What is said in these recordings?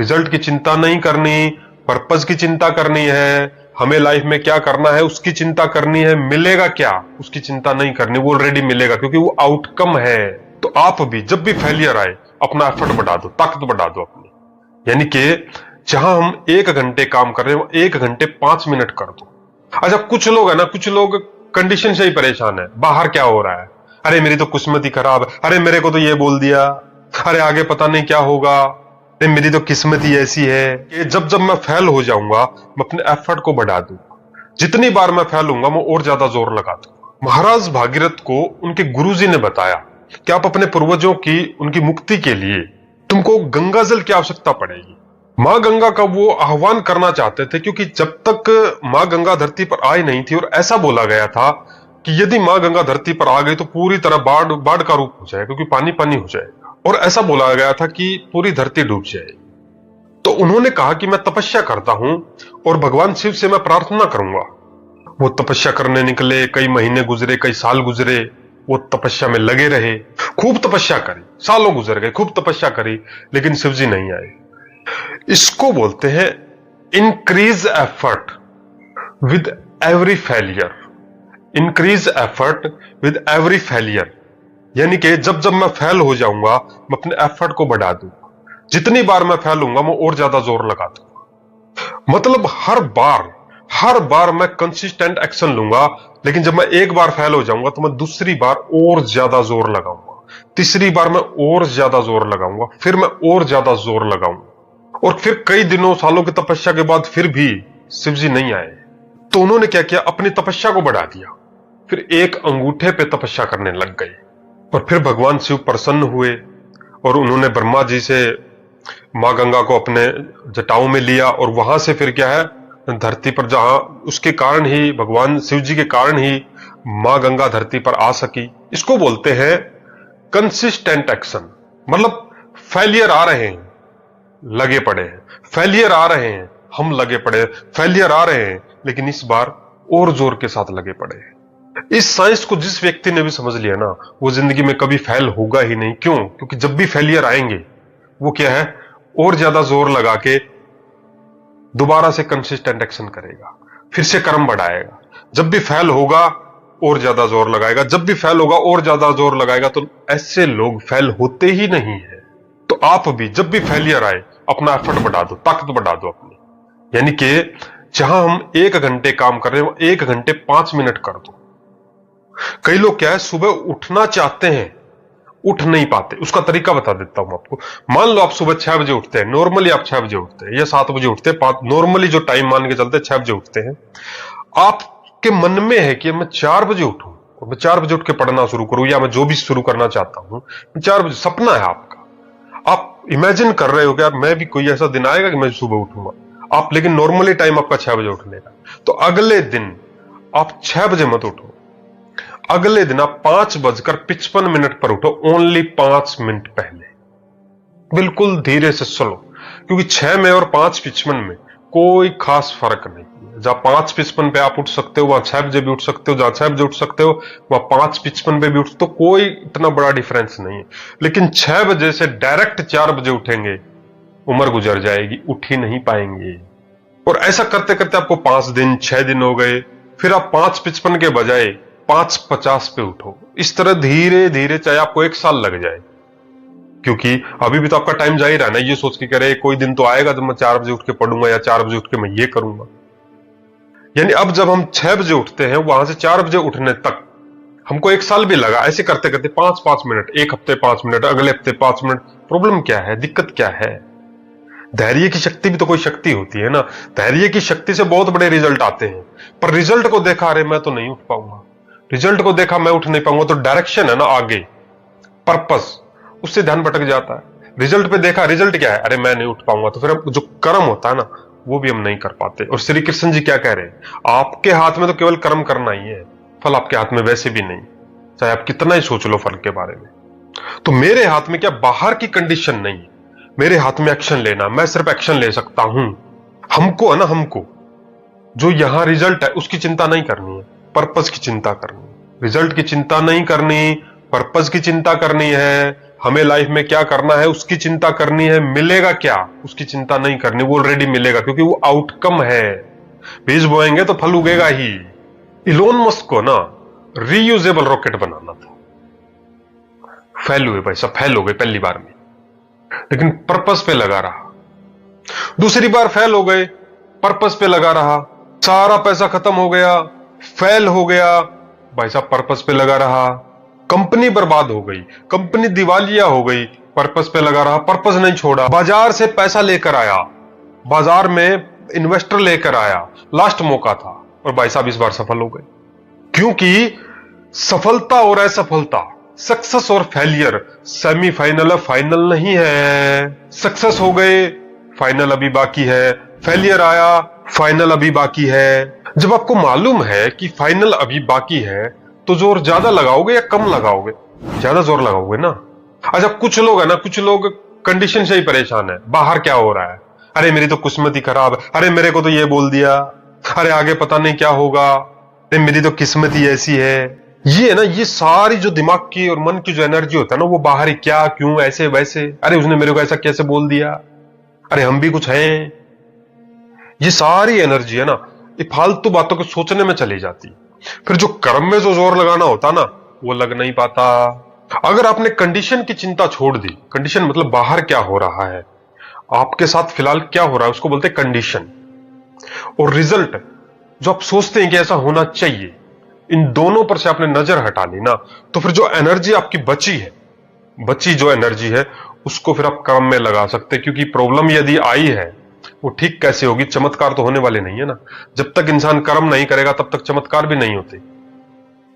Result की चिंता नहीं करनी, पर्पस की चिंता करनी है, हमें लाइफ में क्या करना है उसकी चिंता करनी है, मिलेगा क्या उसकी चिंता नहीं करनी, वो ऑलरेडी मिलेगा क्योंकि वो आउटकम है। तो आप भी जब भी फेलियर आए अपना एफर्ट बढ़ा दो, ताकत बढ़ा दो अपनी, यानी कि जहां हम 1 घंटे काम कर रहे हैं 1 घंटे 5 मिनट कर दो। अच्छा, कुछ लोग है ना, कुछ लोग कंडीशन से ही परेशान है, बाहर क्या हो रहा है, अरे मेरी तो किस्मत ही खराब है, अरे मेरे को तो ये बोल दिया, अरे आगे पता नहीं क्या होगा, अरे मेरी तो किस्मत ही ऐसी है कि जब जब मैं फेल हो जाऊंगा मैं अपने एफर्ट को बढ़ा दूंगा, जितनी बार मैं फेल होऊंगा मैं और ज्यादा जोर लगा दूंगा। महाराज भागीरथ को उनके गुरुजी ने बताया कि आप अपने पूर्वजों की उनकी मुक्ति के लिए तुमको गंगा जल की आवश्यकता पड़ेगी। मां गंगा का वो आह्वान करना चाहते थे क्योंकि जब तक मां गंगा धरती पर आई नहीं थी, और ऐसा बोला गया था कि यदि मां गंगा धरती पर आ गई तो पूरी तरह बाढ़ का रूप हो जाएगा, क्योंकि पानी पानी हो जाएगा, और ऐसा बोला गया था कि पूरी धरती डूब जाएगी। तो उन्होंने कहा कि मैं तपस्या करता हूं और भगवान शिव से मैं प्रार्थना करूंगा। वो तपस्या करने निकले, कई महीने गुजरे, कई साल गुजरे, वो तपस्या में लगे रहे, खूब तपस्या करी, सालों गुजर गए, खूब तपस्या करी, लेकिन शिवजी नहीं आए। इसको बोलते हैं increase effort with every failure. Increase effort with every failure, यानी कि जब जब मैं फेल हो जाऊंगा मैं अपने एफर्ट को बढ़ा दूंगा, जितनी बार मैं फेल होऊंगा मैं और ज्यादा जोर लगा दूंगा। मतलब हर बार मैं कंसिस्टेंट एक्शन लूंगा, लेकिन जब मैं एक बार फेल हो जाऊंगा तो मैं दूसरी बार और ज्यादा जोर लगाऊंगा, तीसरी बार मैं और ज्यादा जोर लगाऊंगा, फिर मैं और ज्यादा जोर लगाऊंगा। और फिर कई दिनों सालों की तपस्या के बाद फिर भी शिवजी नहीं आए, तो उन्होंने क्या किया, अपनी तपस्या को बढ़ा दिया, फिर एक अंगूठे पे तपस्या करने लग गए। और फिर भगवान शिव प्रसन्न हुए और उन्होंने ब्रह्मा जी से मां गंगा को अपने जटाओं में लिया, और वहां से फिर क्या है, धरती पर, जहां उसके कारण ही, भगवान शिव जी के कारण ही मां गंगा धरती पर आ सकी। इसको बोलते हैं कंसिस्टेंट एक्शन। मतलब फेलियर आ रहे हैं, लगे पड़े हैं, फेलियर आ रहे हैं, हम लगे पड़े हैं, फेलियर आ रहे हैं, लेकिन इस बार और जोर के साथ लगे पड़े हैं। इस साइंस को जिस व्यक्ति ने भी समझ लिया ना, वो जिंदगी में कभी फेल होगा ही नहीं। क्यों? क्योंकि जब भी फेलियर आएंगे वो क्या है, और ज्यादा जोर लगा के दोबारा से कंसिस्टेंट एक्शन करेगा, फिर से कर्म बढ़ाएगा। जब भी फेल होगा और ज्यादा जोर लगाएगा, जब भी फेल होगा और ज्यादा जोर लगाएगा। तो ऐसे लोग फेल होते ही नहीं है। तो आप भी जब भी फेलियर आए अपना एफर्ट बढ़ा दो, ताकत बढ़ा दो अपनी, यानी कि जहां हम 1 घंटे काम कर रहे हैं 1 घंटे 5 मिनट कर दो। कई लोग क्या है, सुबह उठना चाहते हैं, उठ नहीं पाते। उसका तरीका बता देता हूं आपको। मान लो आप सुबह 6 बजे उठते हैं, नॉर्मली आप 6 बजे उठते हैं या 7 बजे उठते हैं, नॉर्मली जो टाइम मान के चलते 6 बजे उठते हैं। आपके मन में है कि मैं 4 बजे उठूं और मैं 4 बजे उठ के पढ़ना शुरू करूं, या मैं जो भी शुरू करना चाहता हूं 4 बजे, सपना है आपका। आप इमेजिन कर रहे हो कि यार मैं भी, कोई ऐसा दिन आएगा कि मैं सुबह उठूंगा आप, लेकिन नॉर्मली टाइम आपका 6 बजे उठने का। तो अगले दिन आप 6 बजे मत उठो, अगले दिन आप 5:55 पर उठो, ओनली 5 मिनट पहले, बिल्कुल धीरे से स्लो, क्योंकि 6 में और 5:55 में कोई खास फर्क नहीं है। जहां 5:55 पे आप उठ सकते हो वहां 6 बजे भी उठ सकते हो, जहां 6 बजे उठ सकते हो वहां 5:55 पे भी उठ सकते हो, कोई इतना बड़ा डिफरेंस नहीं है। लेकिन 6 बजे से डायरेक्ट 4 बजे उठेंगे, उम्र गुजर जाएगी, उठ ही नहीं पाएंगे। और ऐसा करते करते आपको 5 दिन 6 दिन हो गए, फिर आप 5:55 के बजाय 5:50 पे उठो। इस तरह धीरे धीरे, चाहे आपको 1 साल लग जाए, क्योंकि अभी भी तो आपका टाइम जा ही रहा है ना, ये सोच के करे कोई दिन तो आएगा जब मैं 4 बजे उठ के पढ़ूंगा या 4 बजे उठ के मैं ये करूंगा। यानी अब जब हम 6 बजे उठते हैं, वहां से 4 बजे उठने तक हमको 1 साल भी लगा। ऐसे करते करते 5-5 मिनट, एक हफ्ते 5 मिनट, अगले हफ्ते 5 मिनट। प्रॉब्लम क्या है, दिक्कत क्या है? धैर्य की शक्ति भी तो कोई शक्ति होती है ना। धैर्य की शक्ति से बहुत बड़े रिजल्ट आते हैं, पर रिजल्ट को देखा, अरे मैं तो नहीं उठ पाऊंगा, रिजल्ट को देखा मैं उठ नहीं पाऊंगा, तो डायरेक्शन है ना आगे, पर्पस, उससे ध्यान भटक जाता है। रिजल्ट पे देखा, रिजल्ट क्या है, अरे मैं नहीं उठ पाऊंगा, तो फिर जो कर्म होता है ना वो भी हम नहीं कर पाते। और श्री कृष्ण जी क्या कह रहे हैं, आपके हाथ में तो केवल कर्म करना ही है, फल आपके हाथ में वैसे भी नहीं, चाहे आप कितना ही सोच लो फल के बारे में। तो मेरे हाथ में क्या, बाहर की कंडीशन नहीं है, मेरे हाथ में एक्शन लेना, मैं सिर्फ एक्शन ले सकता हूं। हमको है ना, हमको जो यहां रिजल्ट है उसकी चिंता नहीं करनी है, पर्पस की चिंता करनी है। रिजल्ट की चिंता नहीं करनी, पर्पस की चिंता करनी है। हमें लाइफ में क्या करना है उसकी चिंता करनी है, मिलेगा क्या उसकी चिंता नहीं करनी, वो ऑलरेडी मिलेगा क्योंकि वो आउटकम है। बीज बोएंगे तो फल उगेगा ही। इलोन मस्क को ना रीयूजेबल रॉकेट बनाना था, फेल हुए भाई सब, फेल हो गए पहली बार में, लेकिन पर्पस पे लगा रहा। दूसरी बार फेल हो गए, पर्पस पे लगा रहा, सारा पैसा खत्म हो गया, फेल हो गया, भाई साहब पर्पस पे लगा रहा, कंपनी बर्बाद हो गई, कंपनी दिवालिया हो गई, पर्पस पे लगा रहा, पर्पस नहीं छोड़ा, बाजार से पैसा लेकर आया, बाजार में इन्वेस्टर लेकर आया, लास्ट मौका था, और भाई साहब इस बार सफल हो गए। क्योंकि सफलता और असफलता, सक्सेस और फेलियर सेमीफाइनल है, फाइनल नहीं है। सक्सेस हो गए, फाइनल अभी बाकी है, फेलियर आया, फाइनल अभी बाकी है। जब आपको मालूम है कि फाइनल अभी बाकी है तो जोर ज्यादा लगाओगे या कम लगाओगे? ज्यादा जोर लगाओगे ना। अच्छा कुछ लोग है ना, कुछ लोग कंडीशन से ही परेशान है, बाहर क्या हो रहा है, अरे मेरी तो किस्मत ही खराब है, अरे मेरे को तो ये बोल दिया, अरे आगे पता नहीं क्या होगा, अरे मेरी तो किस्मत ही ऐसी है। ये है ना, ये सारी जो दिमाग की और मन की जो एनर्जी होता है ना, वो बाहर ही क्या क्यों ऐसे वैसे, अरे उसने मेरे को ऐसा कैसे बोल दिया, अरे हम भी कुछ हैं। ये सारी एनर्जी है ना, ये फालतू बातों को सोचने में चली जाती। फिर जो कर्म में जो जोर लगाना होता ना, वो लग नहीं पाता। अगर आपने कंडीशन की चिंता छोड़ दी, कंडीशन मतलब बाहर क्या हो रहा है, आपके साथ फिलहाल क्या हो रहा है, उसको बोलते हैं कंडीशन, और रिजल्ट जो आप सोचते हैं कि ऐसा होना चाहिए, इन दोनों पर से आपने नजर हटा ली ना, तो फिर जो एनर्जी आपकी बची जो एनर्जी है, उसको फिर आप कर्म में लगा सकते हैं। क्योंकि प्रॉब्लम यदि आई है वो ठीक कैसे होगी, चमत्कार तो होने वाले नहीं है ना। जब तक इंसान कर्म नहीं करेगा तब तक चमत्कार भी नहीं होते।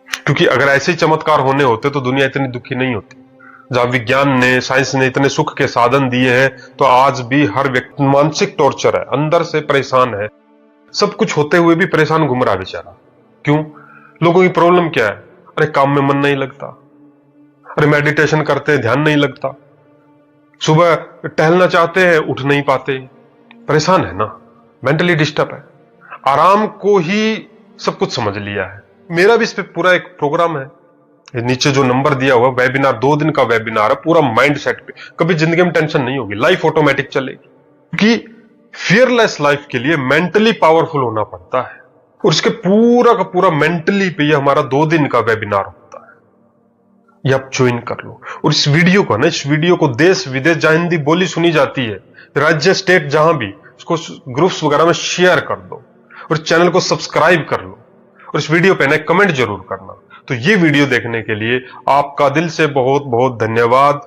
क्योंकि अगर ऐसे ही चमत्कार होने होते तो दुनिया इतनी दुखी नहीं होती। जहां विज्ञान ने, साइंस ने इतने सुख के साधन दिए हैं, तो आज भी हर व्यक्ति मानसिक टॉर्चर है, अंदर से परेशान है, सब कुछ होते हुए भी परेशान घूम रहा बेचारा। क्यों? लोगों की प्रॉब्लम क्या है? अरे काम में मन नहीं लगता, अरे मेडिटेशन करते हैं ध्यान नहीं लगता, सुबह टहलना चाहते हैं उठ नहीं पाते, परेशान है ना, मेंटली डिस्टर्ब है, आराम को ही सब कुछ समझ लिया है। मेरा भी इस पे पूरा एक प्रोग्राम है, नीचे जो नंबर दिया हुआ वेबिनार, 2 दिन का वेबिनार है, पूरा माइंड सेट पे। कभी जिंदगी में टेंशन नहीं होगी, लाइफ ऑटोमेटिक चलेगी। क्योंकि फियरलेस लाइफ के लिए मेंटली पावरफुल होना पड़ता है, और इसके पूरा का पूरा मेंटली पे ये हमारा 2 दिन का वेबिनार होता है। ये आप ज्वाइन कर लो, और इस वीडियो को ना, इस वीडियो को देश विदेश जहां हिंदी बोली सुनी जाती है, राज्य स्टेट जहां भी, उसको ग्रुप्स वगैरह में शेयर कर दो, और चैनल को सब्सक्राइब कर लो, और इस वीडियो पे ना कमेंट जरूर करना। तो ये वीडियो देखने के लिए आपका दिल से बहुत बहुत धन्यवाद।